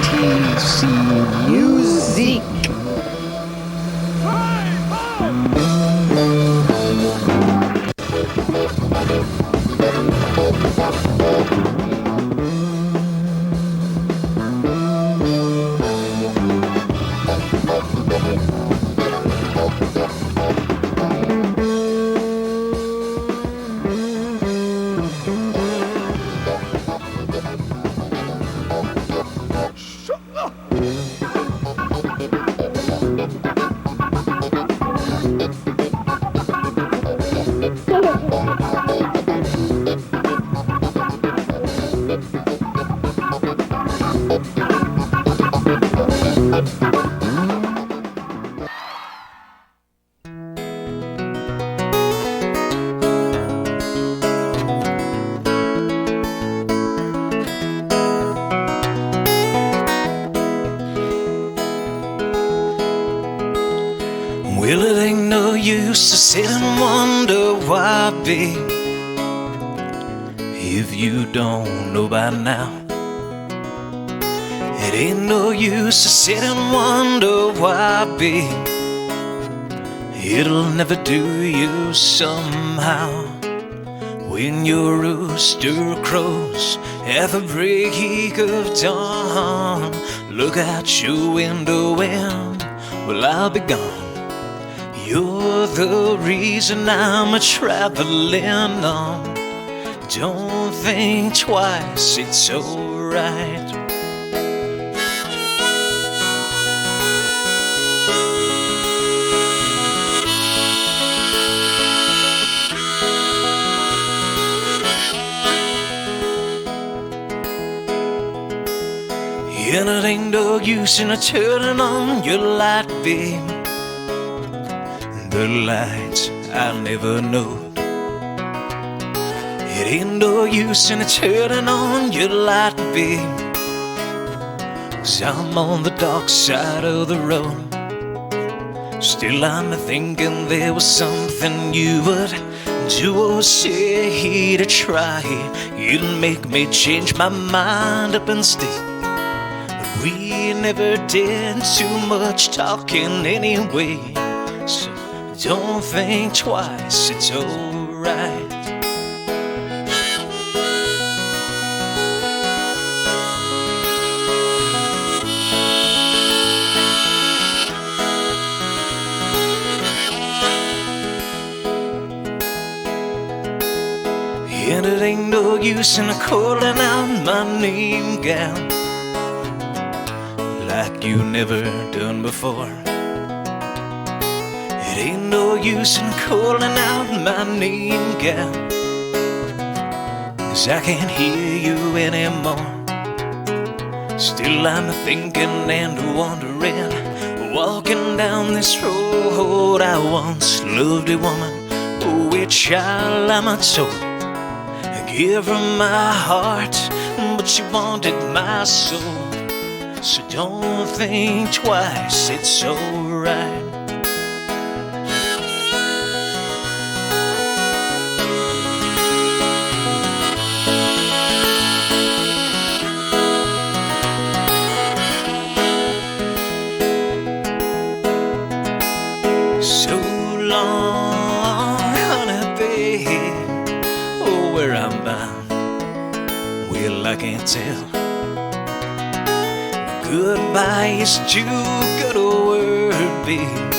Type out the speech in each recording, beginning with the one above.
TC Muzique. Well, it ain't no use to sit and wonder why, babe, if you don't know by now. It ain't no use to sit and wonder why, babe, it'll never do you somehow. When your rooster crows at the break of dawn, look out your window and, well, I'll be gone. You're the reason I'm a-traveling on. Don't think twice, it's alright. And it ain't no use in turning on your light, babe, the lights I never know. It ain't no use in turning on your light, babe, 'cause I'm on the dark side of the road. Still I'm thinking there was something you would do or say to try. You'd make me change my mind up and stay. We never did too much talking anyway, so don't think twice, it's alright. And it ain't no use in calling out my name, gal, like you never done before. It ain't no use in calling out my name, gal, 'cause I can't hear you anymore. Still I'm thinking and wondering, walking down this road. I once loved a woman, which I'm told, give her my heart, but she wanted my soul. So don't think twice, it's alright. So long, honey, babe, oh, where I'm bound, well, I can't tell. Goodbye is too good a word, babe,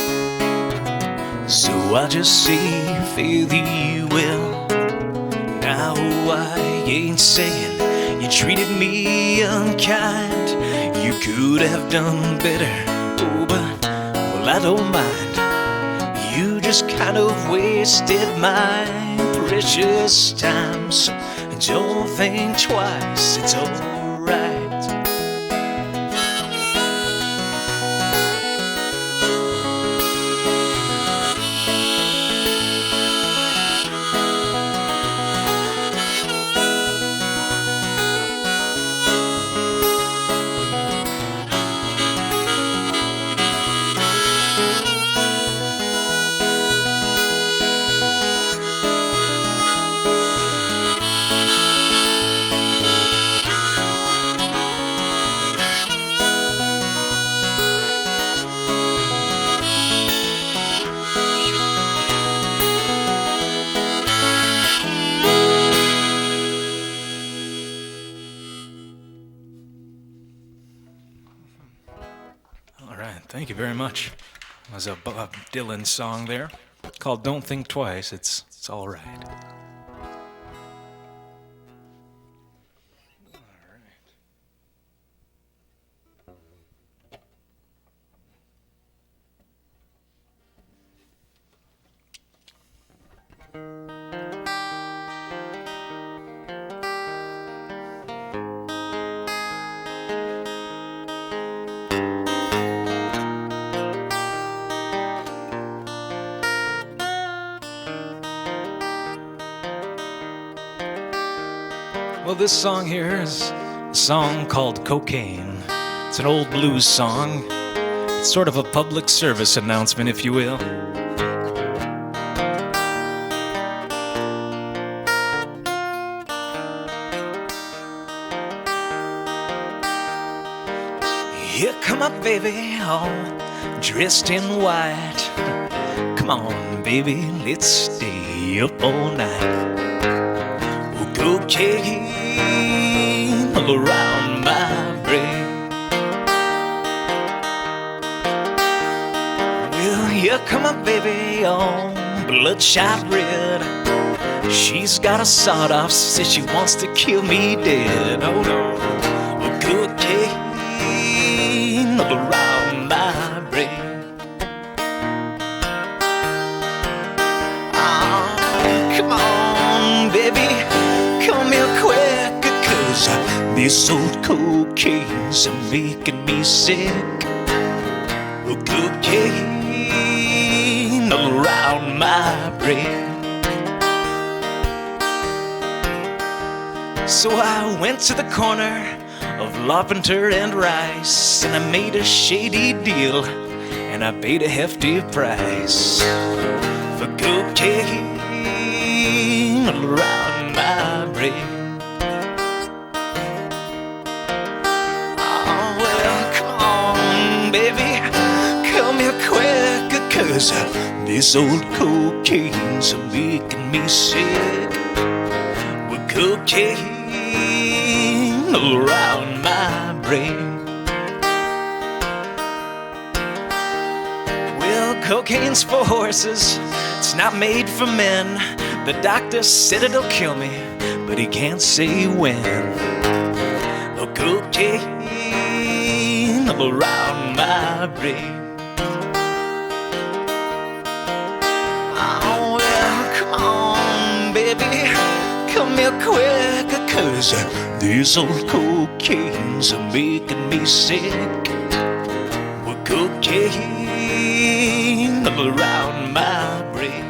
so I just say fare thee well. Now I ain't saying you treated me unkind, you could have done better, oh, but, well, I don't mind. You just kind of wasted my precious time, so don't think twice, it's alright. Thank you very much. That was a Bob Dylan song there called Don't Think Twice. It's all right. Well, this song here is a song called Cocaine. It's an old blues song. It's sort of a public service announcement, if you will. Here come my baby, all dressed in white. Come on, baby, let's stay up all night. Cocaine all around my brain. Well, here come my baby, all bloodshot red. She's got a sawed-off, says she wants to kill me dead. Oh no, cocaine all around my brain. Come on, baby, come here quick, 'cause this old cocaine's making me sick. Cocaine all around my brain. So I went to the corner of Lopinter and Rice, and I made a shady deal, and I paid a hefty price for cocaine all around my brain. Oh, well, come on, baby, come here quick, 'cause this old cocaine's making me sick. With cocaine all around my brain. Well, cocaine's for horses, it's not made for men. The doctor said it'll kill me, but he can't say when. Oh, cocaine all around my brain. Oh, well, come on, baby, come here quick, 'cause this old cocaine's making me sick. With cocaine all around my brain.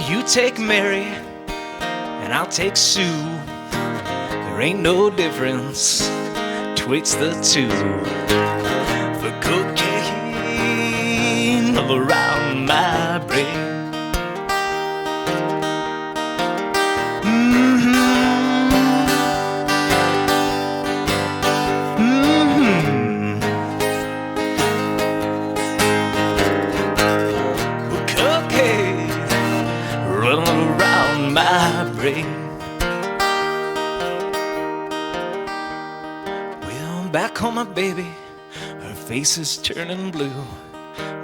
You take Mary, and I'll take Sue. There ain't no difference twixt the two. For cocaine all around my brain. Well, back home, my baby, her face is turning blue.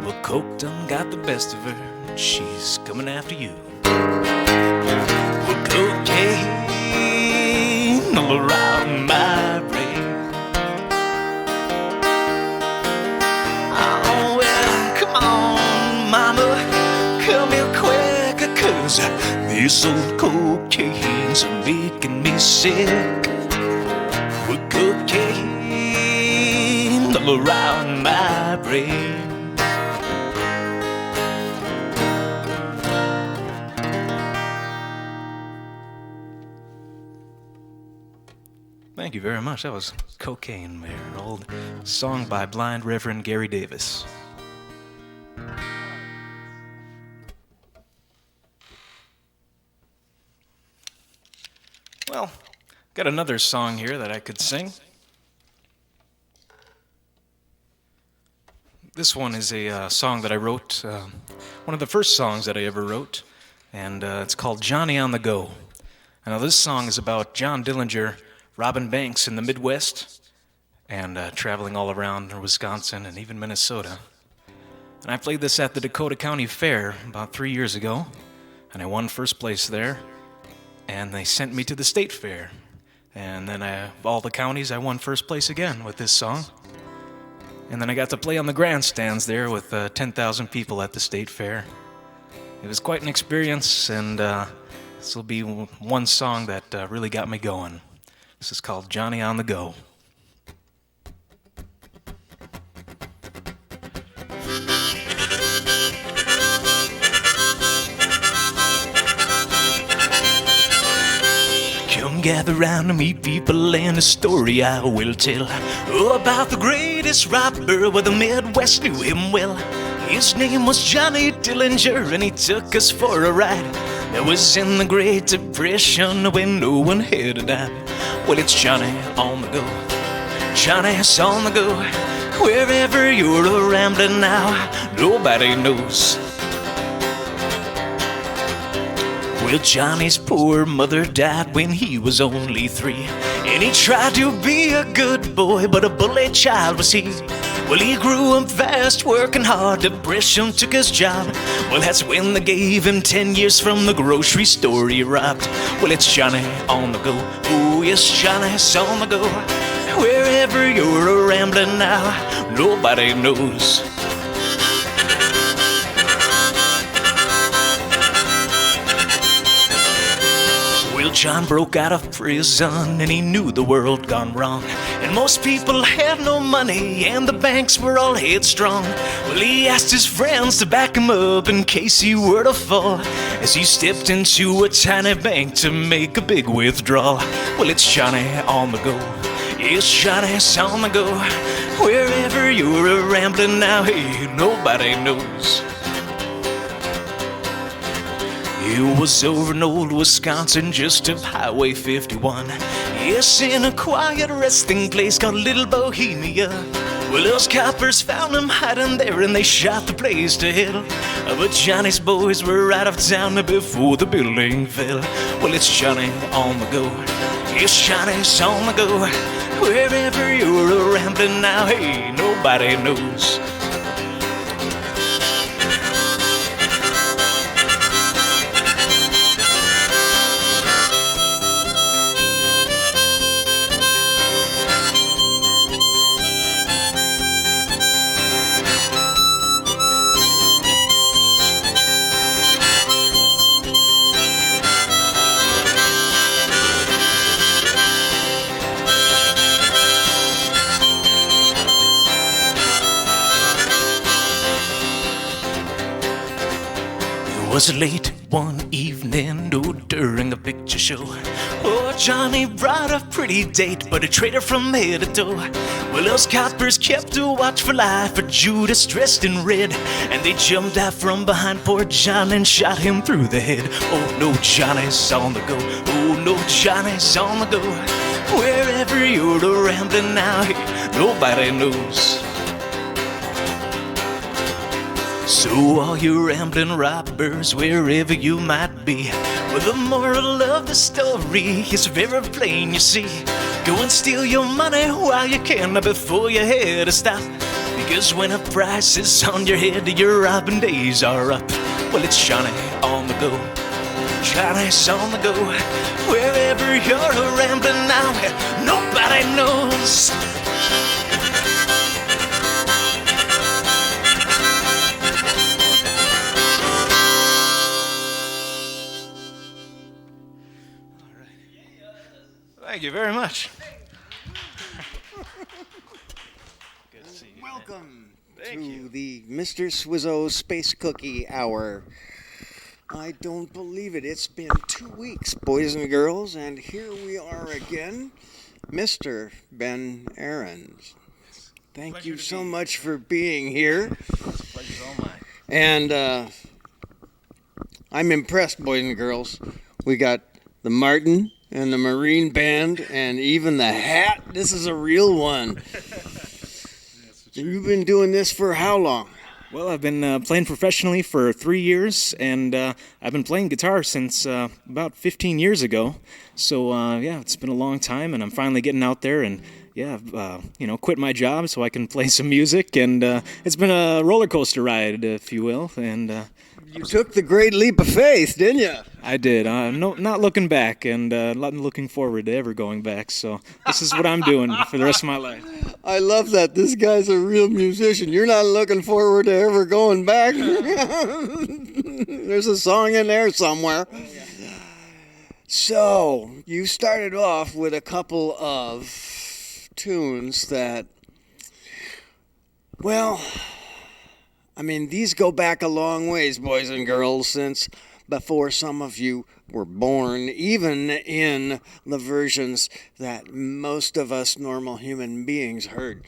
Well, coke done got the best of her, and she's coming after you. Well, cocaine all around my brain. Oh, well, come on, mama, come here quick, 'cause this old cocaine's making me sick. With cocaine all around my brain. Thank you very much. That was Cocaine there, an old song by blind Reverend Gary Davis. Well, got another song here that I could sing. This one is a song that I wrote, one of the first songs that I ever wrote, and it's called Johnny on the Go. And now this song is about John Dillinger robbing banks in the Midwest, and traveling all around Wisconsin and even Minnesota. And I played this at the Dakota County Fair about 3 years ago, and I won first place there. And they sent me to the state fair. And then all the counties, I won first place again with this song. And then I got to play on the grandstands there with 10,000 people at the state fair. It was quite an experience, and this will be one song that really got me going. This is called Johnny on the Go. Come gather round to me, people, and a story I will tell. Oh, about the greatest robber where the Midwest knew him well. His name was Johnny Dillinger, and he took us for a ride. That was in the Great Depression when no one had a dime. Well, it's Johnny on the go. Johnny's on the go. Wherever you're a-rambling now, nobody knows. Well, Johnny's poor mother died when he was only 3. And he tried to be a good boy, but a bully child was he. Well, he grew up fast, working hard, depression took his job. Well, that's when they gave him 10 years from the grocery store he robbed. Well, it's Johnny on the go. Oh, yes, Johnny's on the go. Wherever you're a-rambling now, nobody knows. Well, John broke out of prison and he knew the world gone wrong. And most people had no money and the banks were all headstrong. Well, he asked his friends to back him up in case he were to fall, as he stepped into a tiny bank to make a big withdrawal. Well, it's Johnny on the go. Yes, Johnny's on the go. Wherever you're a-rambling now, hey, nobody knows. It was over in old Wisconsin, just up Highway 51. Yes, in a quiet resting place called Little Bohemia. Well, those coppers found him hiding there and they shot the place to hell. But Johnny's boys were out of town before the building fell. Well, it's Johnny on the go. Yes, Johnny's on the go. Wherever you're a-rambling now, hey, nobody knows. It was late one evening, oh, during a picture show. Oh, Johnny brought a pretty date, but a traitor from head to toe. Well, those coppers kept a watchful eye for Judas dressed in red, and they jumped out from behind poor John and shot him through the head. Oh no, Johnny's on the go. Oh no, Johnny's on the go. Wherever you're a-rambling now, hey, nobody knows. So all you rambling robbers, wherever you might be, well, the moral of the story is very plain, you see. Go and steal your money while you can before your head is stop. Because when a price is on your head, your robbing days are up. Well, it's Johnny on the go. Johnny's on the go. Wherever you're a-rambling now, nobody knows. Thank you very much. Good to see you. Welcome Thank to you. the Mr. Swizzo Space Cookie Hour. I don't believe it. It's been 2 weeks, boys and girls, and here we are again. Mr. Ben Aarons. Thank you so much for being here. Pleasure's all mine. And I'm impressed, boys and girls. We got the Martin and the Marine Band and even the hat. This is a real one. You've been doing this for how long? Well, I've been playing professionally for 3 years, and I've been playing guitar since about 15 years ago. So, yeah, it's been a long time, and I'm finally getting out there and quit my job so I can play some music, and it's been a roller coaster ride, if you will. And you took the great leap of faith, didn't you? I did. Not looking back, and not looking forward to ever going back. So this is what I'm doing for the rest of my life. I love that. This guy's a real musician. You're not looking forward to ever going back. There's a song in there somewhere. So, you started off with a couple of tunes that, well, I mean, these go back a long ways, boys and girls, since before some of you were born, even in the versions that most of us normal human beings heard.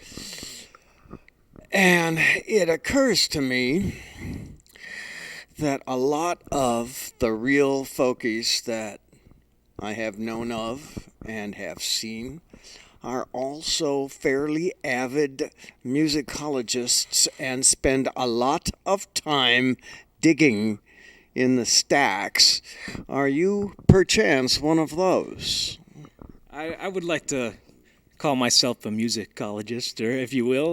And it occurs to me that a lot of the real folkies that I have known of and have seen are also fairly avid musicologists and spend a lot of time digging in the stacks. Are you perchance one of those? I would like to call myself a musicologist, or if you will.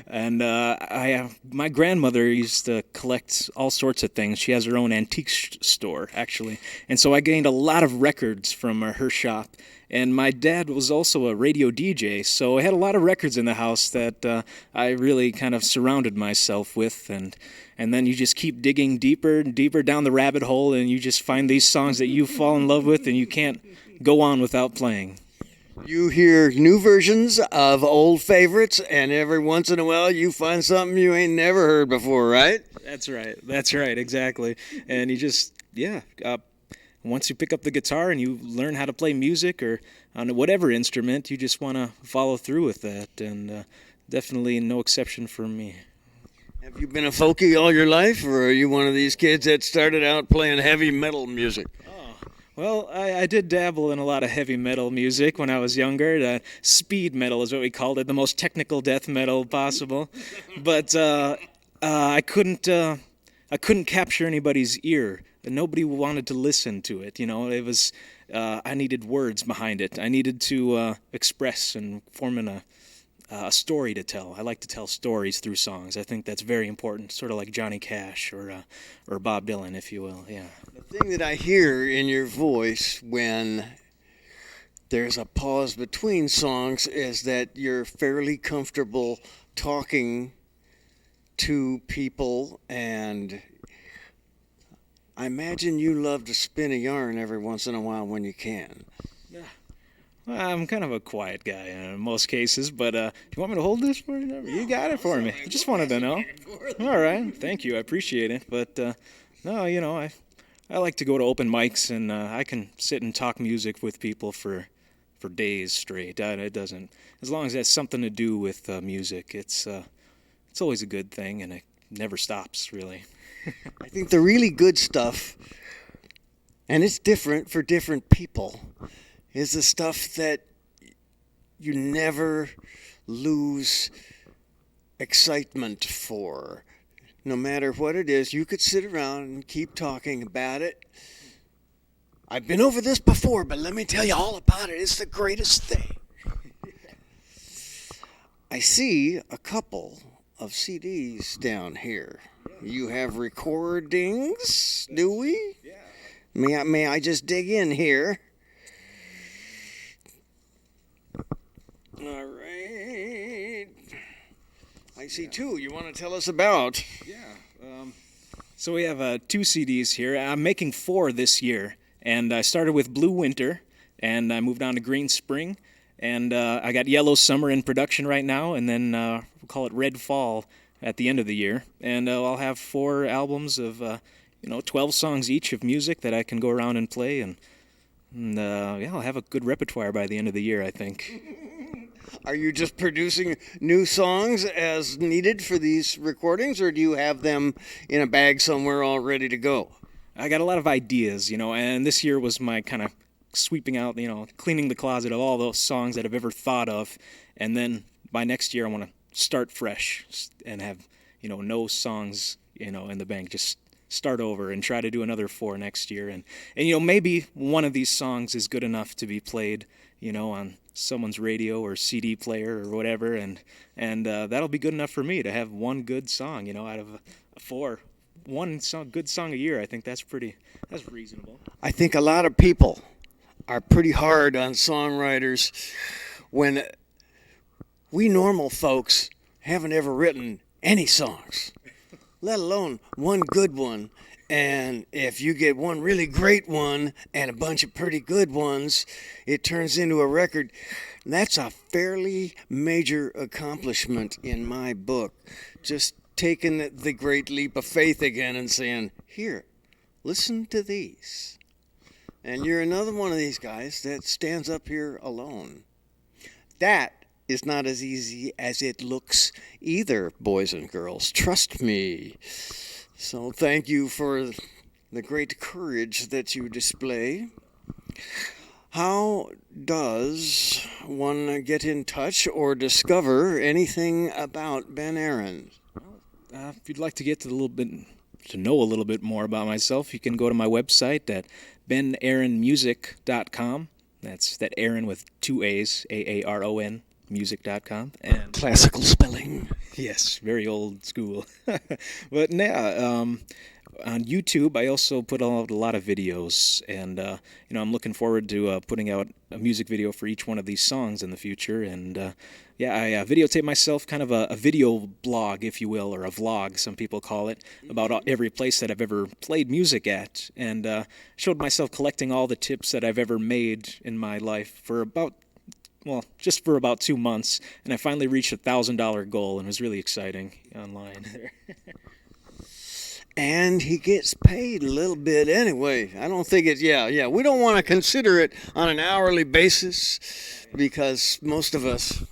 My grandmother used to collect all sorts of things. She has her own antique store, actually. And so I gained a lot of records from her shop. And my dad was also a radio DJ, so I had a lot of records in the house that I really kind of surrounded myself with. And then you just keep digging deeper and deeper down the rabbit hole, and you just find these songs that you fall in love with, and you can't go on without playing. You hear new versions of old favorites, and every once in a while you find something you ain't never heard before, right? That's right, exactly. And you just, once you pick up the guitar and you learn how to play music or on whatever instrument, you just want to follow through with that, and definitely no exception for me. Have you been a folkie all your life, or are you one of these kids that started out playing heavy metal music? Well, I did dabble in a lot of heavy metal music when I was younger. Speed metal is what we called it, the most technical death metal possible. But I couldn't capture anybody's ear. Nobody wanted to listen to it. You know, it was I needed words behind it. I needed to express and form a story to tell. I like to tell stories through songs. I think that's very important, sort of like Johnny Cash or Bob Dylan, if you will. Yeah. The thing that I hear in your voice when there's a pause between songs is that you're fairly comfortable talking to people, and I imagine you love to spin a yarn every once in a while when you can. Well, I'm kind of a quiet guy in most cases, but do you want me to hold this for you? You got it for me. I just wanted to know. All right, thank you. I appreciate it. But no, you know, I like to go to open mics, and I can sit and talk music with people for days straight. It doesn't, as long as it has something to do with music, it's always a good thing, and it never stops, really. I think the really good stuff, and it's different for different people, is the stuff that you never lose excitement for. No matter what it is, you could sit around and keep talking about it. I've been over this before, but let me tell you all about it. It's the greatest thing. I see a couple of CDs down here. You have recordings, do we? Yeah. May I just dig in here? All right. I see two you want to tell us about. Yeah. So we have 2 CDs here. I'm making 4 this year. And I started with Blue Winter, and I moved on to Green Spring. And I got Yellow Summer in production right now, and then we'll call it Red Fall at the end of the year. And I'll have 4 albums of, 12 songs each of music that I can go around and play. And I'll have a good repertoire by the end of the year, I think. Are you just producing new songs as needed for these recordings, or do you have them in a bag somewhere all ready to go? I got a lot of ideas, and this year was my kind of sweeping out, cleaning the closet of all those songs that I've ever thought of. And then by next year, I want to start fresh and have, no songs, in the bank, just start over and try to do another 4 next year. And maybe one of these songs is good enough to be played, on someone's radio or CD player or whatever. And that'll be good enough for me to have one good song, out of 4. One good song a year. I think that's reasonable. I think a lot of people are pretty hard on songwriters when we normal folks haven't ever written any songs, let alone one good one. And if you get one really great one and a bunch of pretty good ones, it turns into a record. That's a fairly major accomplishment in my book. Just taking the great leap of faith again and saying, here, listen to these. And you're another one of these guys that stands up here alone. That is not as easy as it looks either, boys and girls. Trust me. So thank you for the great courage that you display. How does one get in touch or discover anything about Ben Aaron? If you'd like to get to know a little bit more about myself, you can go to my website at benaaronmusic.com. That's that Aaron with 2 A's, AARON, music.com. And classical spelling. Yes, very old school. But yeah, on YouTube, I also put out a lot of videos, and I'm looking forward to putting out a music video for each one of these songs in the future. And I videotape myself, kind of a video blog, if you will, or a vlog, some people call it, about every place that I've ever played music at, and showed myself collecting all the tips that I've ever made in my life just for about 2 months, and I finally reached $1,000 goal, and it was really exciting online there. And he gets paid a little bit anyway. I don't think it's, we don't want to consider it on an hourly basis because most of us,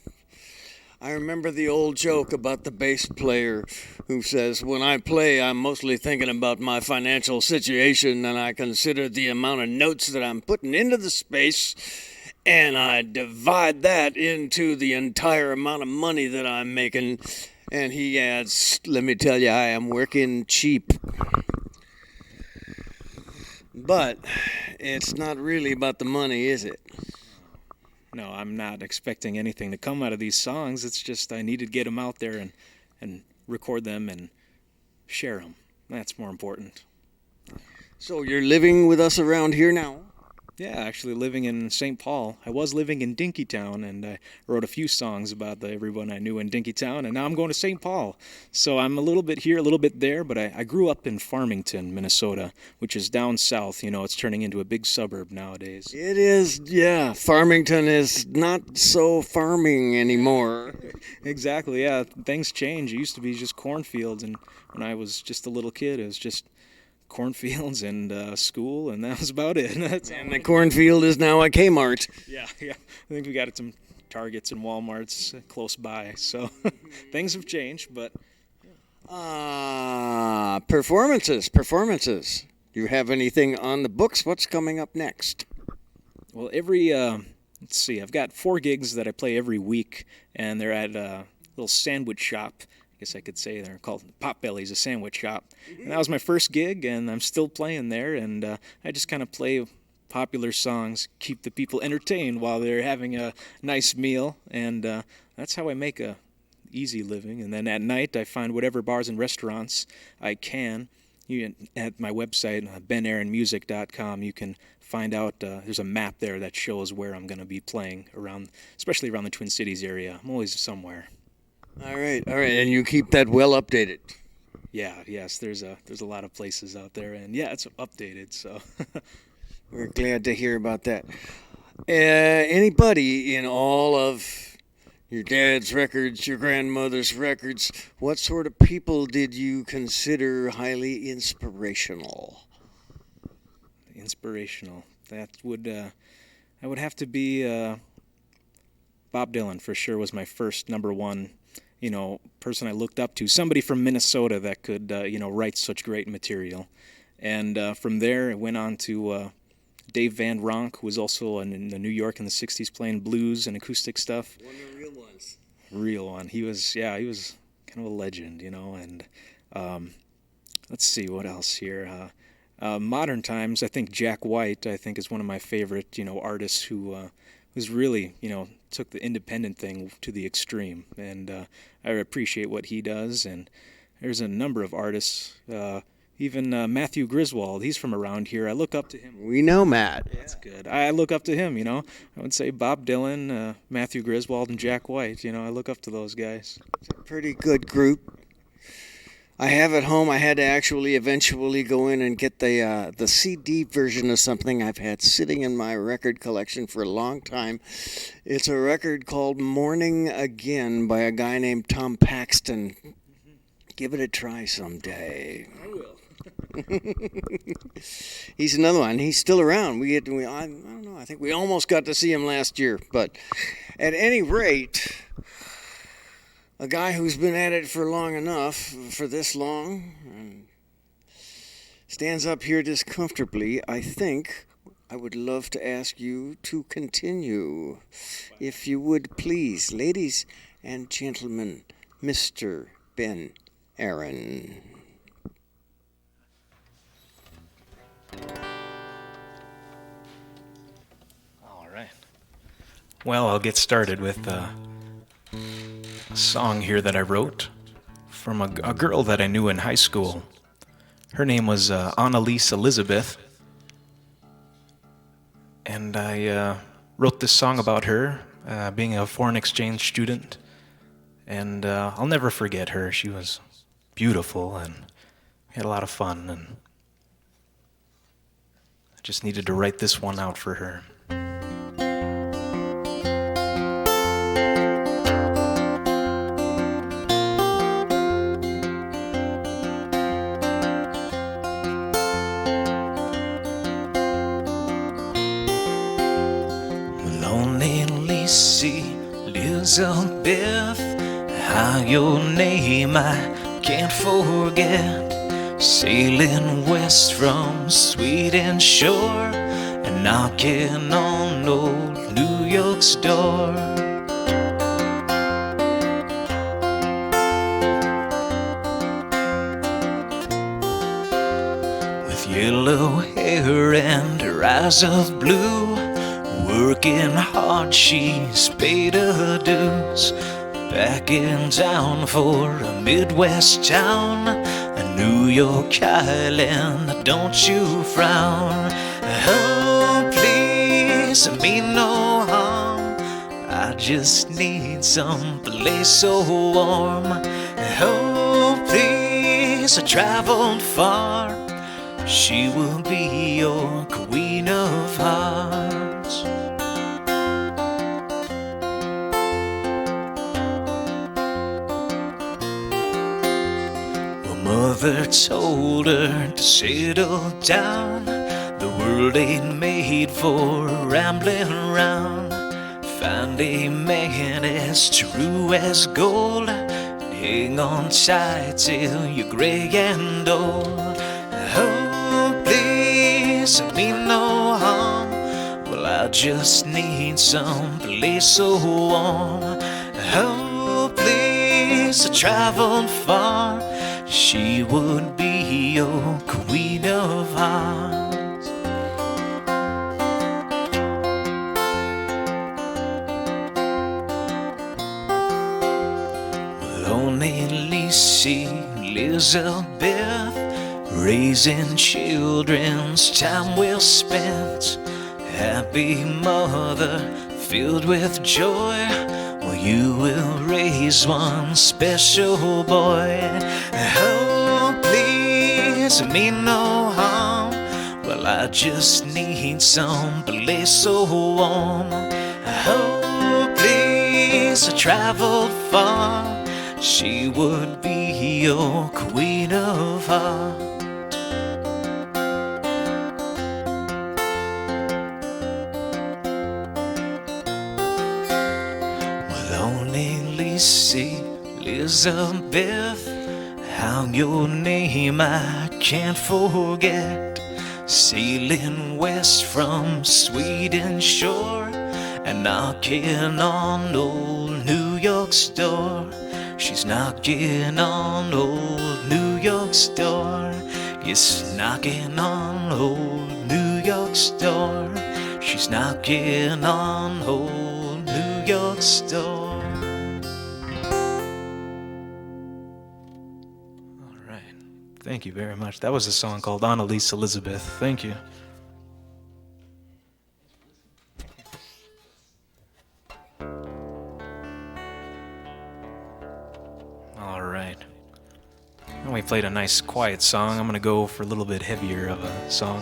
I remember the old joke about the bass player who says, when I play, I'm mostly thinking about my financial situation and I consider the amount of notes that I'm putting into the space and I divide that into the entire amount of money that I'm making. And he adds, let me tell you, I am working cheap. But it's not really about the money, is it? No, I'm not expecting anything to come out of these songs. It's just I needed to get them out there and record them and share them. That's more important. So you're living with us around here now? Yeah, actually living in St. Paul. I was living in Dinkytown, and I wrote a few songs about everyone I knew in Dinkytown, and now I'm going to St. Paul. So I'm a little bit here, a little bit there, but I grew up in Farmington, Minnesota, which is down south. It's turning into a big suburb nowadays. It is, yeah. Farmington is not so farming anymore. Exactly, yeah. Things change. It used to be just cornfields, and when I was just a little kid, it was just cornfields and school, and that was about it. And the cornfield is now a Kmart. Yeah. I think we got some Targets and Walmarts close by, so things have changed, but... Performances. You have anything on the books? What's coming up next? Well, let's see, I've got 4 gigs that I play every week, and they're at a little sandwich shop. I guess I could say they're called Potbelly's, a sandwich shop. And that was my first gig, and I'm still playing there, and I just kind of play popular songs, keep the people entertained while they're having a nice meal, and that's how I make a easy living. And then at night, I find whatever bars and restaurants I can. At my website, benaaronmusic.com, you can find out, there's a map there that shows where I'm going to be playing around, especially around the Twin Cities area. I'm always somewhere. All right, and you keep that well updated. Yes, there's a lot of places out there, and yeah, it's updated, so. We're glad to hear about that. Anybody in all of your dad's records, your grandmother's records, what sort of people did you consider highly inspirational? Inspirational. That would have to be Bob Dylan for sure. Was my first number one, person I looked up to. Somebody from Minnesota that could, write such great material. And from there, it went on to Dave Van Ronk, who was also in New York in the '60s playing blues and acoustic stuff. One of the real ones. Real one. He was kind of a legend, and Let's see what else here. Modern times, I think Jack White, I think, is one of my favorite, artists who was really, took the independent thing to the extreme, and I appreciate what he does. And there's a number of artists, even Matthew Griswold. He's from around here. I look up to him. We know Matt. That's good. I look up to him. I would say Bob Dylan, Matthew Griswold, and Jack White. I look up to those guys. It's a pretty good group. I have at home. I had to actually eventually go in and get the CD version of something I've had sitting in my record collection for a long time. It's a record called Morning Again by a guy named Tom Paxton. Give it a try someday. I will. He's another one. He's still around. I don't know. I think we almost got to see him last year. But at any rate, a guy who's been at it for long enough, for this long, and stands up here discomfortably, I think I would love to ask you to continue. If you would please, ladies and gentlemen, Mr. Ben Aaron. All right. Well, I'll get started with a song here that I wrote from a girl that I knew in high school. Her name was Annalise Elizabeth. And I wrote this song about her being a foreign exchange student. And I'll never forget her. She was beautiful, and we had a lot of fun. And I just needed to write this one out for her. Lonely Lacey, Elizabeth, how your name I can't forget. Sailing west from Sweden shore and knocking on old New York's door. With yellow hair and her eyes of blue, working hard she's paid her dues. Back in town for a Midwest town, a New York Island, don't you frown. Oh, please, mean no harm, I just need some place so warm. Oh, please, I traveled far, she will be your queen of hearts. Mother told her to settle down, the world ain't made for rambling around. Find a man as true as gold, hang on tight till you're gray and old. Oh, please, mean no harm, well, I just need some place so warm. Oh, please, I traveled far, she would be your queen of hearts. Lonely Lacey, Elizabeth, raising children's time well spent. Happy mother, filled with joy, well, you will raise one special boy. Oh, please, mean no harm, well, I just need some place so warm. Oh, please, I traveled far, she would be your queen of hearts. Lacey, Elizabeth, how your name I can't forget. Sailing west from Sweden shore and knocking on old New York's door. She's knocking on old New York's York's door. Yes, knocking on old New York's door. She's knocking on old New York's door. All right. Thank you very much. That was a song called Annalise Elizabeth. Thank you. All right. And we played a nice quiet song. I'm going to go for a little bit heavier of a song.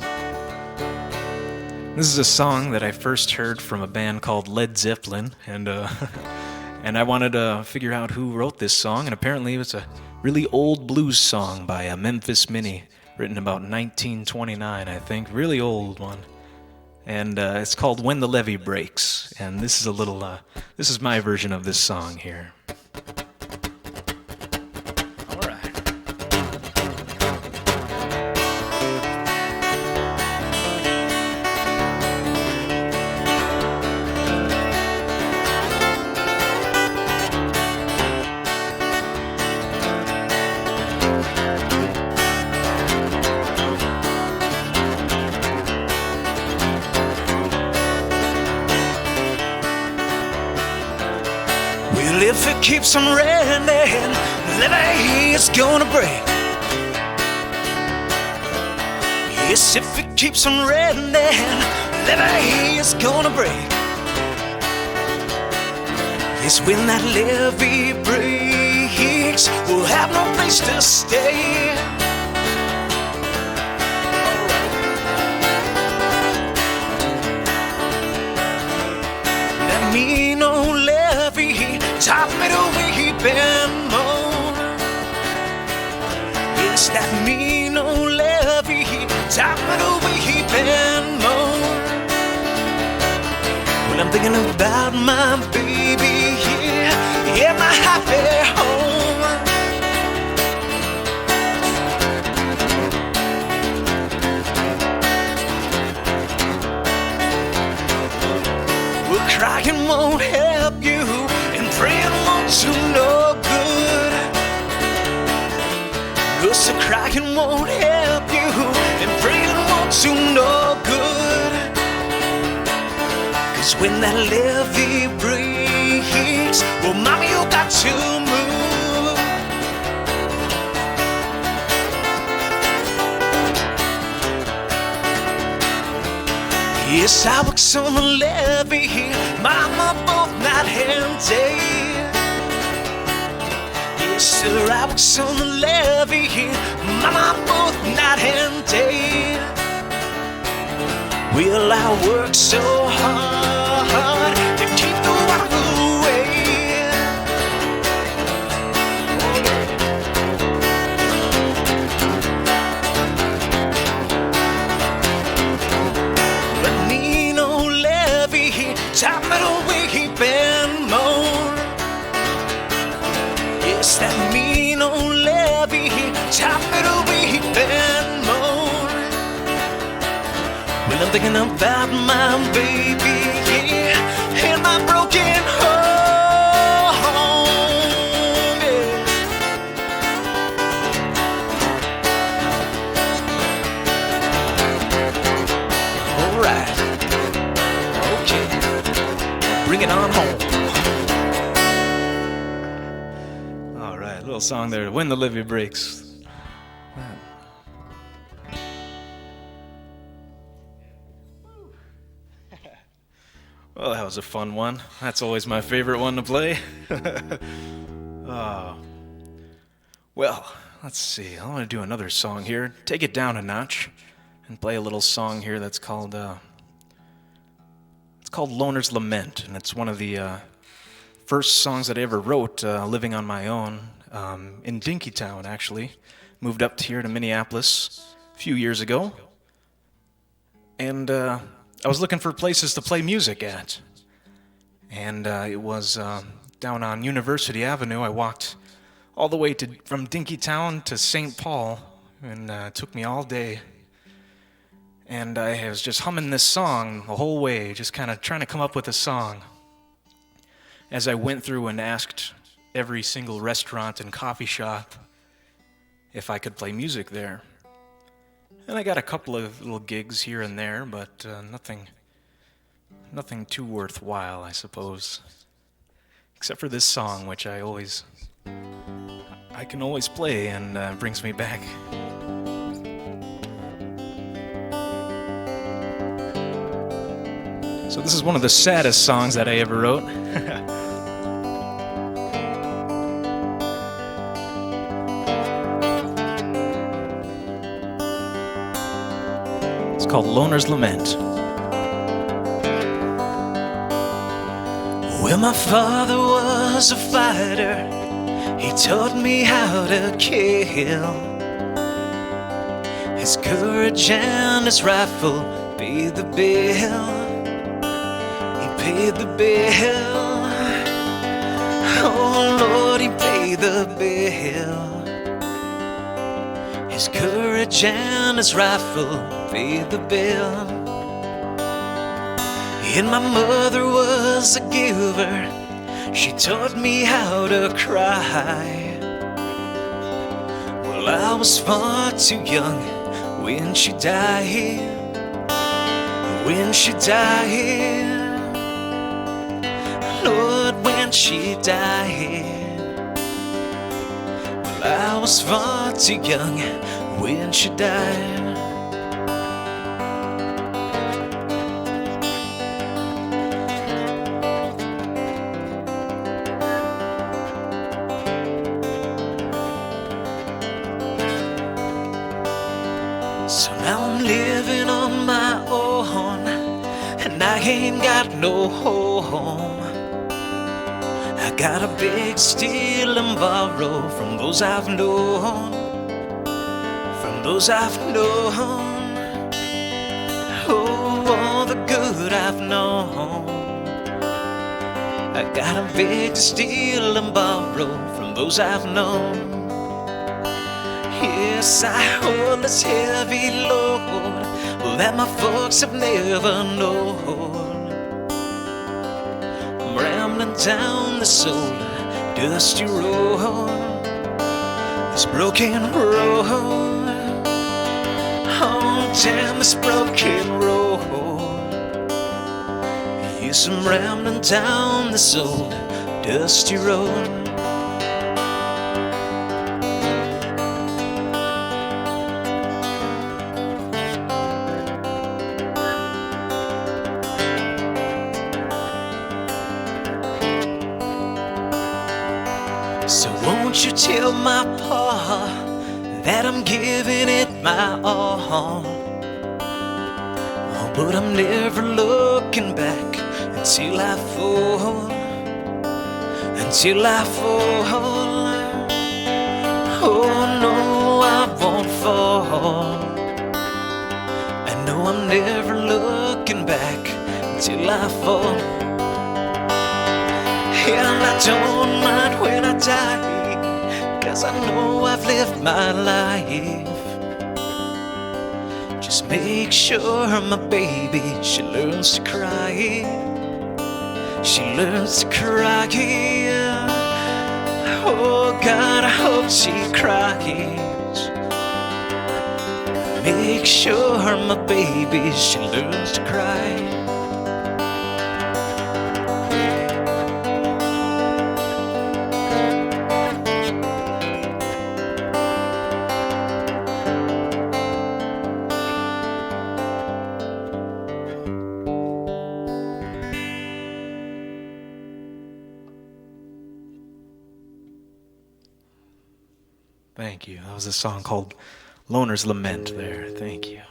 This is a song that I first heard from a band called Led Zeppelin, and and I wanted to figure out who wrote this song, and apparently it's a really old blues song by a Memphis Minnie, written about 1929, I think. Really old one. And it's called When the Levee Breaks, and this is a little, this is my version of this song here. If it keeps on raining, the levee is gonna break. Yes, if it keeps on raining, the levee is gonna break. Yes, when that levee breaks, we'll have no place to stay. That mean old levee taught me to weep and moan. Yes, that mean old levee taught me to weep and moan. When I'm thinking about my baby here, yeah, my happy home. Well, crying won't help you, praying won't do no good. Cause the crying won't help you, and praying won't do no good. Cause when that levee breaks, well, mama, you got to move. Yes, I works on the levee, mama, both night and day. Yes, sir, I works on the levee, mama, both night and day. Well, I work so hard to keep the water away. But mean old levee taught me to weep and moan. Yes, that mean old levee taught me to weep and moan. When I'm thinking about my baby, yeah, and my broken home, yeah. All right, okay, bring it on home. All right, little song there, When the Levee Breaks. Well, that was a fun one. That's always my favorite one to play. Oh. Well, let's see. I want to do another song here. Take it down a notch and play a little song here that's called it's called Loner's Lament, and it's one of the first songs that I ever wrote living on my own in Dinkytown, actually. Moved up here to Minneapolis a few years ago. And I was looking for places to play music at. And it was down on University Avenue. I walked all the way from Dinkytown to St. Paul, and it took me all day. And I was just humming this song the whole way, just kind of trying to come up with a song. As I went through and asked every single restaurant and coffee shop if I could play music there. And I got a couple of little gigs here and there, but nothing too worthwhile, I suppose. Except for this song, which I can always play and brings me back. So this is one of the saddest songs that I ever wrote. It's called Loner's Lament. Well, my father was a fighter. He taught me how to kill. His courage and his rifle paid the bill. Paid the bill. Oh Lord, he paid the bill. His courage and his rifle paid the bill. And my mother was a giver. She taught me how to cry. Well, I was far too young when she died. When she died. Lord, when she died. Well, I was far too young when she died. So now I'm living on my own, and I ain't got no home. I got a big steal and borrow from those I've known. From those I've known. Oh, all the good I've known. I got a big steal and borrow from those I've known. Yes, I hold this heavy load that my folks have never known. Rambling down this old dusty road, this broken road. Oh, damn this broken road. Yes, I'm rambling down this old dusty road. So won't you tell my pa that I'm giving it my all? Oh, but I'm never looking back until I fall. Until I fall. Oh no, I won't fall. I know I'm never looking back until I fall. And I don't mind when I die, 'cause I know I've lived my life. Just make sure my baby, she learns to cry. She learns to cry. Oh God, I hope she cries. Make sure my baby, she learns to cry. Thank you. That was a song called Loner's Lament there. Thank you.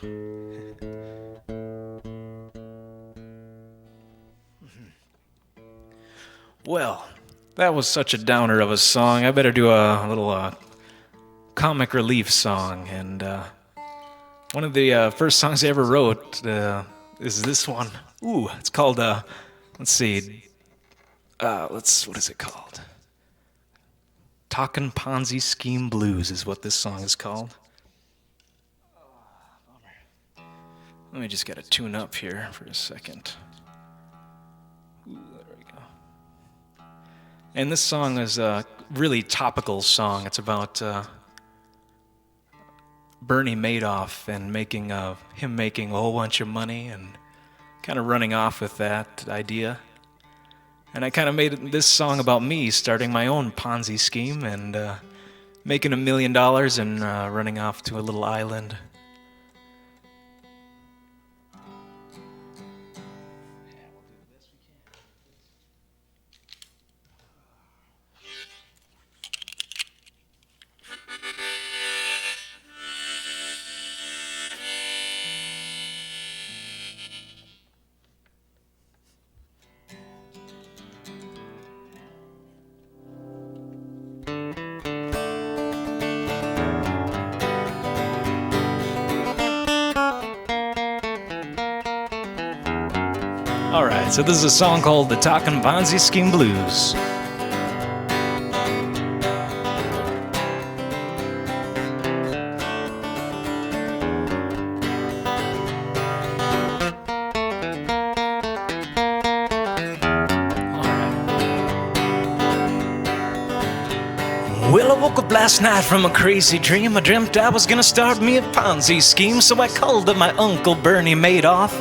Well, that was such a downer of a song. I better do a little comic relief song. And one of the first songs I ever wrote is this one. Ooh, it's called, let's see. What is it called? Talkin' Ponzi Scheme Blues is what this song is called. Let me just get a tune up here for a second. Ooh, there we go. And this song is a really topical song. It's about Bernie Madoff and him making a whole bunch of money and kind of running off with that idea. And I kind of made this song about me starting my own Ponzi scheme and making $1 million and running off to a little island. Alright, so this is a song called The Talkin' Ponzi Scheme Blues. Well, I woke up last night from a crazy dream. I dreamt I was gonna start me a Ponzi scheme. So I called up my uncle Bernie Madoff,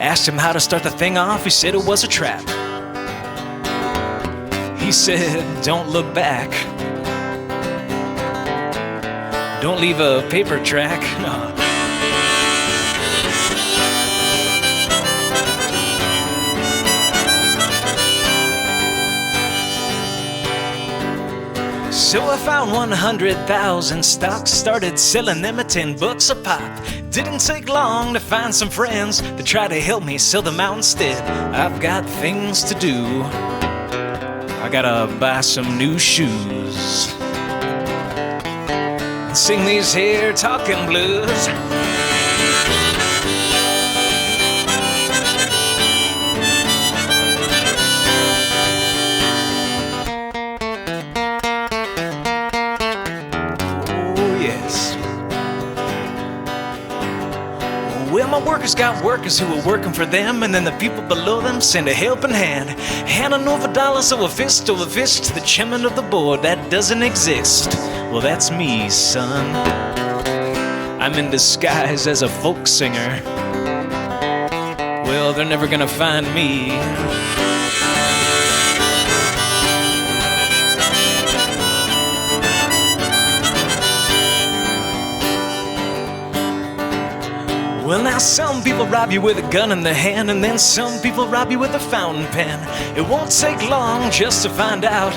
asked him how to start the thing off. He said it was a trap. He said, don't look back. Don't leave a paper track. No. So I found 100,000 stocks, started selling them at $10 a pop. Didn't take long to find some friends to try to help me sell them out instead. I've got things to do. I gotta buy some new shoes and sing these here talking blues. Well, my workers got workers who are working for them, and then the people below them send a helping hand. Handing over dollars over fist to the chairman of the board that doesn't exist. Well, that's me, son. I'm in disguise as a folk singer. Well, they're never gonna find me. Well, now some people rob you with a gun in their hand, and then some people rob you with a fountain pen. It won't take long just to find out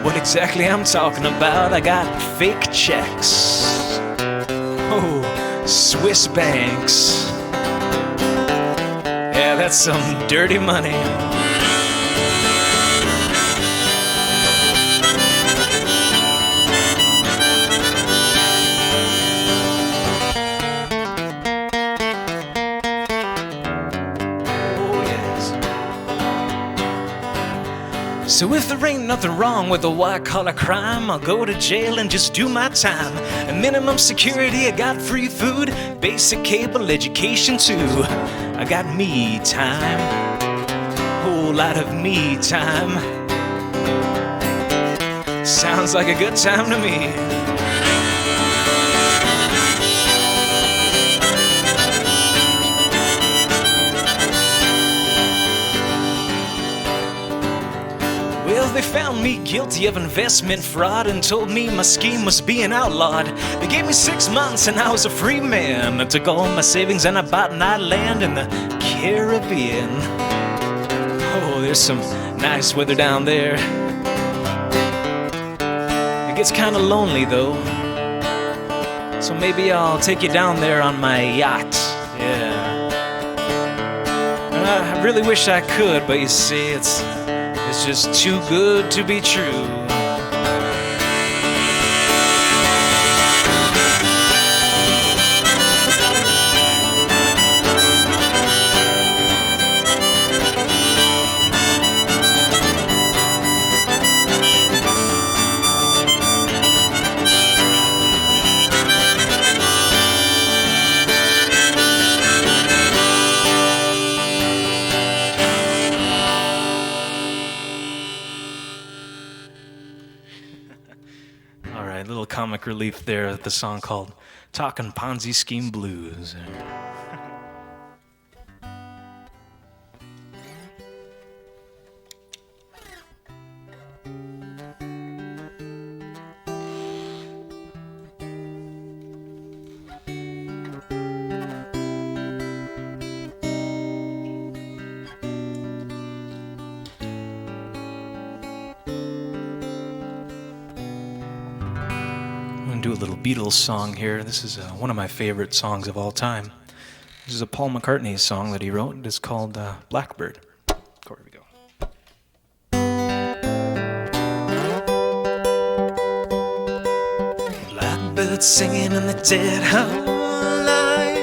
what exactly I'm talking about. I got fake checks. Oh, Swiss banks. Yeah, that's some dirty money. So if there ain't nothing wrong with a white-collar crime, I'll go to jail and just do my time. A minimum security, I got free food, basic cable, education too. I got me time, whole lot of me time. Sounds like a good time to me. Well, they found me guilty of investment fraud and told me my scheme was being outlawed. They gave me 6 months and I was a free man. I took all my savings and I bought an island in the Caribbean. Oh, there's some nice weather down there. It gets kind of lonely though, so maybe I'll take you down there on my yacht. Yeah. I really wish I could, but you see, it's just too good to be true. comic relief there, the song called Talkin' Ponzi Scheme Blues. Do a little Beatles song here. This is one of my favorite songs of all time. This is a Paul McCartney song that he wrote. It's called Blackbird. Here we go. Blackbird singing in the dead of night.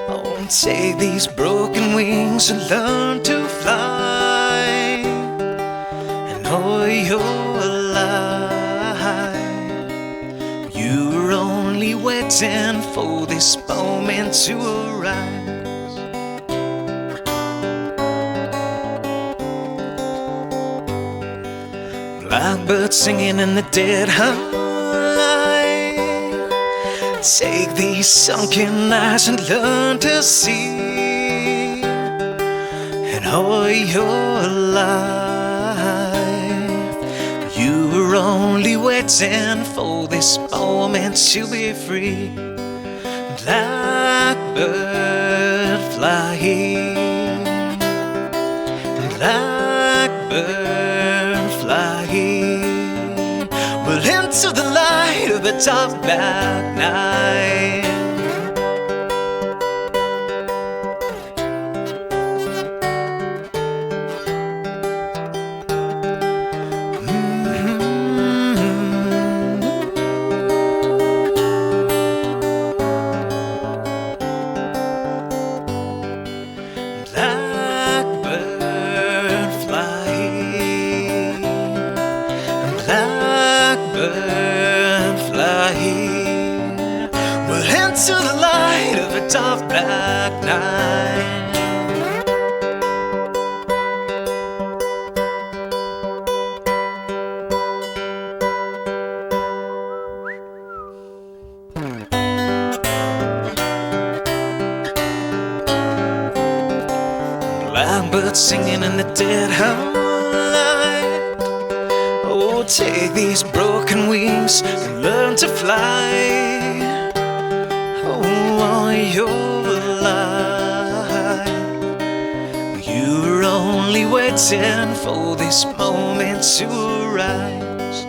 Oh, take these broken wings and learn to fly. And oh, you're alive. You're only waiting for this moment to arise. Blackbird singing in the dead of night. Take these sunken eyes and learn to see. And oh, you're alive. You were only waiting for this moment to be free. Blackbird flying, blackbird flying, well into the light of the dark black night. To the light of a dark black night. Blackbird singing in the dead of night. Oh, take these broken wings and learn to fly. You're alive. You're only waiting for this moment to arise.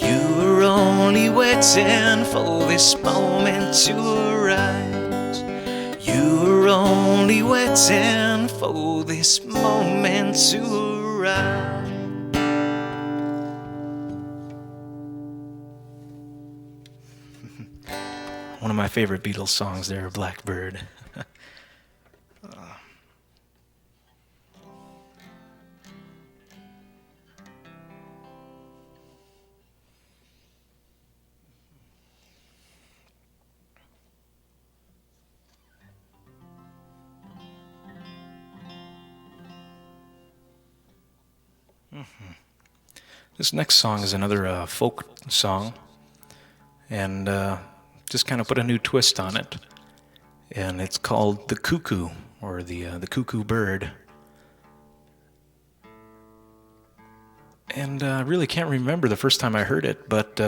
You're only waiting for this moment to arise. You're only waiting for this moment to arise. One of my favorite Beatles songs there, Blackbird. This next song is another folk song, and just kind of put a new twist on it, and it's called the Cuckoo, or the Cuckoo bird. And I really can't remember the first time I heard it, but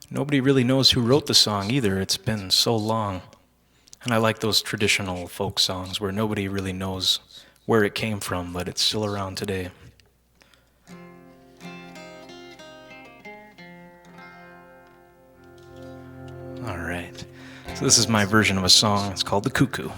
nobody really knows who wrote the song either. It's been so long, and I like those traditional folk songs where nobody really knows where it came from, but it's still around today. All right, so this is my version of a song. It's called The Cuckoo.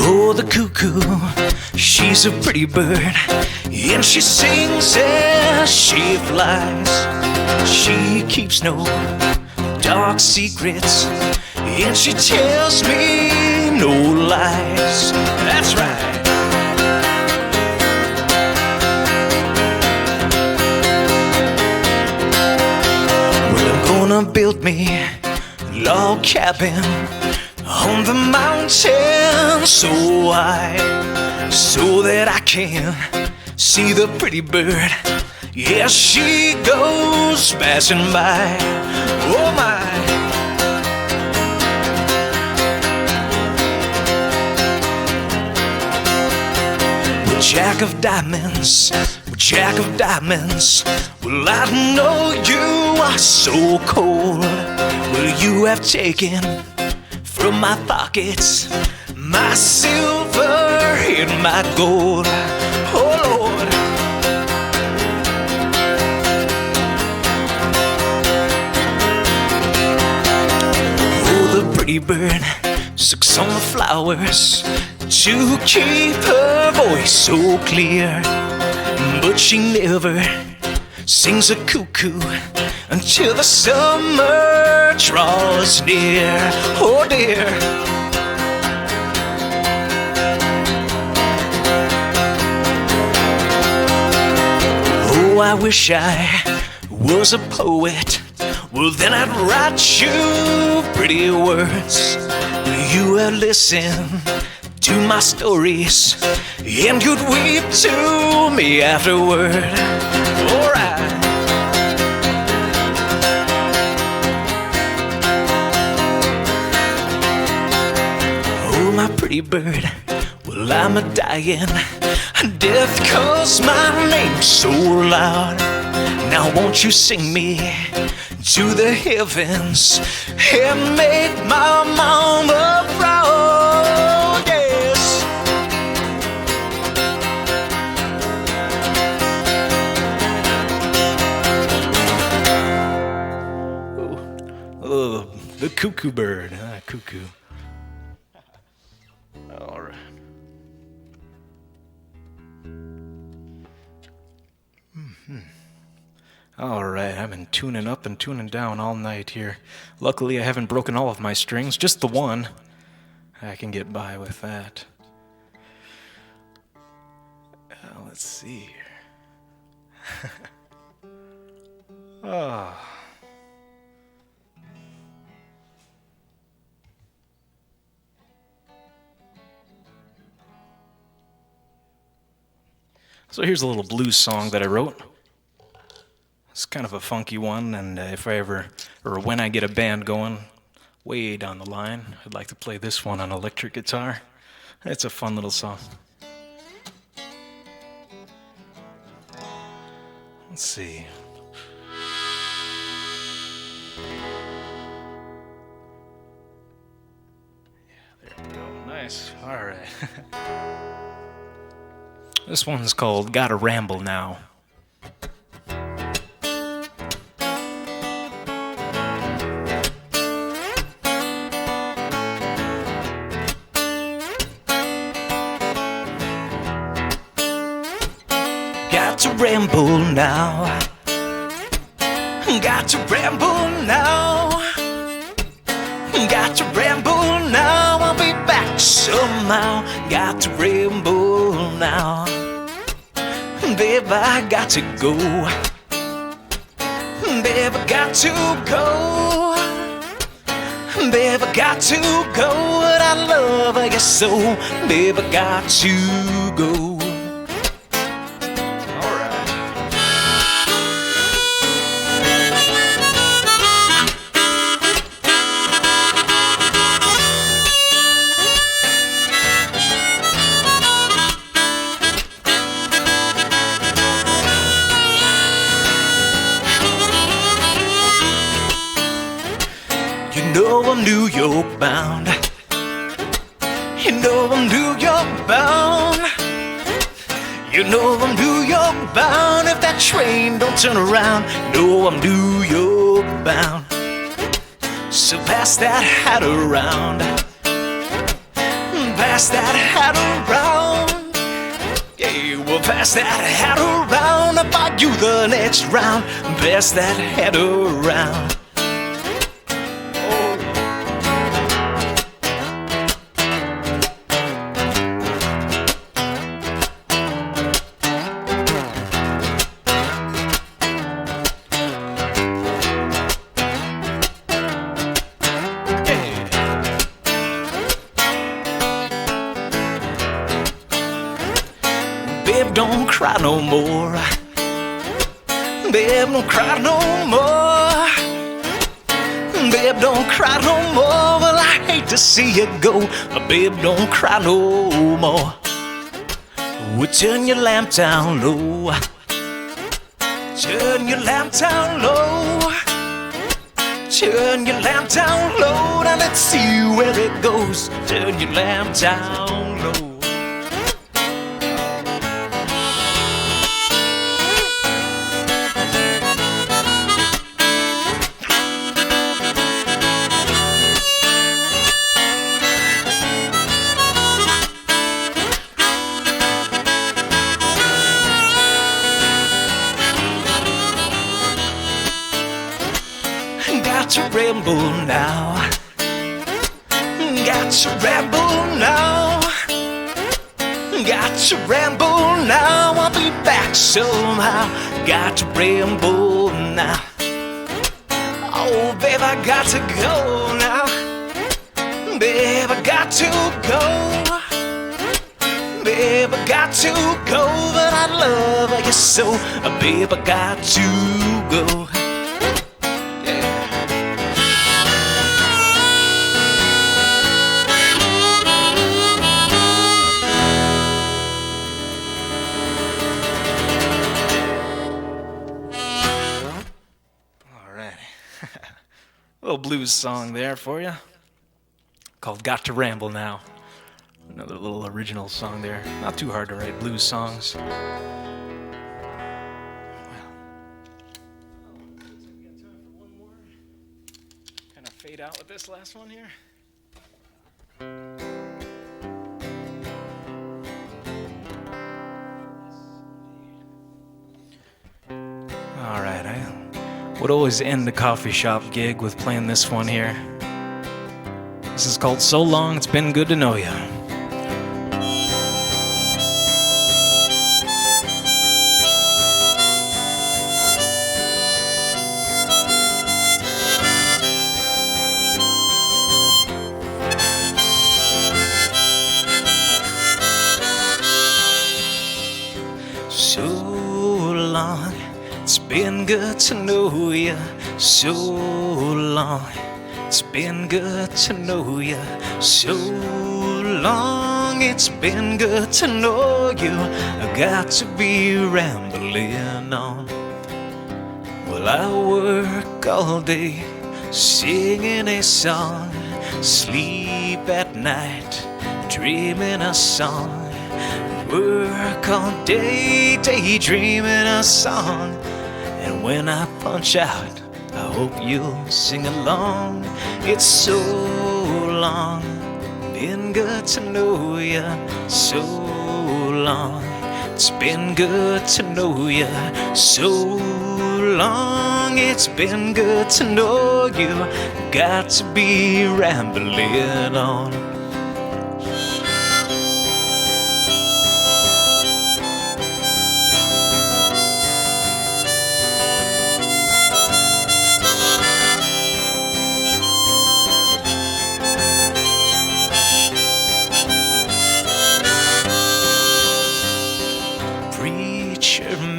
Oh, the cuckoo, she's a pretty bird, and she sings as she flies. She keeps no dark secrets, and she tells me no lies. That's right. wanna build me a log cabin on the mountain so high, so that I can see the pretty bird. Yeah, she goes passing by. Oh my. Jack of diamonds, Jack of diamonds. Well, I know you are so cold. Well, you have taken from my pockets my silver and my gold. Oh Lord. Oh, the pretty bird sucks on the flowers to keep her voice so clear, but she never sings a cuckoo until the summer draws near. Oh dear. Oh, I wish I was a poet. Well, then I'd write you pretty words. You would listen to my stories, and you'd weep to me afterward. Alright. Oh, my pretty bird, well, I'm a-dying. Death calls my name so loud. Now won't you sing me to the heavens and make my mama proud? Yes. Oh, the cuckoo bird, cuckoo. All right. All right, I've been tuning up and tuning down all night here. Luckily, I haven't broken all of my strings, just the one. I can get by with that. Let's see here. Oh. So here's a little blues song that I wrote. It's kind of a funky one, and if I ever, or when I get a band going way down the line, I'd like to play this one on electric guitar. It's a fun little song. Let's see. Yeah, there we go. Nice. All right. This one's called Gotta Ramble Now. Got to ramble now. Got to ramble now. Got to ramble now. I'll be back somehow. Got to ramble now. Babe, I got to go. Babe, I got to go. Babe, I got to go. And I love you so. Babe, I got to go. You know I'm New York bound. You know I'm New York bound. You know I'm New York bound. If that train don't turn around, you know I'm New York bound. So pass that hat around. Pass that hat around. Yeah, well, pass that hat around. I'll buy you the next round. Pass that hat around. cry no more. Babe, don't cry no more. Babe, don't cry no more. Well, I hate to see you go. Babe, don't cry no more. We'll turn your lamp down low. Turn your lamp down low. Turn your lamp down low. Now let's see where it goes. Turn your lamp down low. Got to ramble now. Got to ramble now. Got to ramble now. I'll be back somehow. Got to ramble now. Oh, babe, I got to go now. Babe, I got to go. Babe, I got to go. But I love you so. Babe, I got to go. Little blues song there for you, called Got to Ramble Now. Another little original song there. Not too hard to write blues songs. Well, kind of fade out with this last one here. All right, I would always end the coffee shop gig with playing this one here. This is called So Long, It's Been Good to Know Ya. So long, it's been good to know ya. So long, it's been good to know ya. So long, it's been good to know you. I got to be rambling on. Well, I work all day singing a song, sleep at night dreaming a song. Work all day, daydreaming a song. And when I punch out, I hope you'll sing along. It's so long, been good to know ya. So long, it's been good to know ya. So long, it's been good to know you. Got to be rambling on.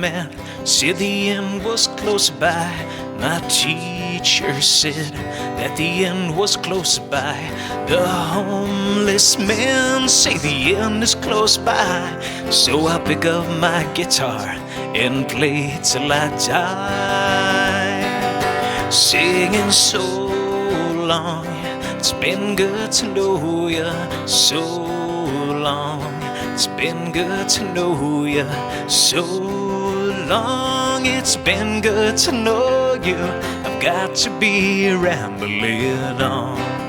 Man said the end was close by. My teacher said that the end was close by. The homeless men say the end is close by. So I pick up my guitar and play till I die, singing so long, it's been good to know ya. So long, it's been good to know ya. So long, it's been good to know you. I've got to be rambling on.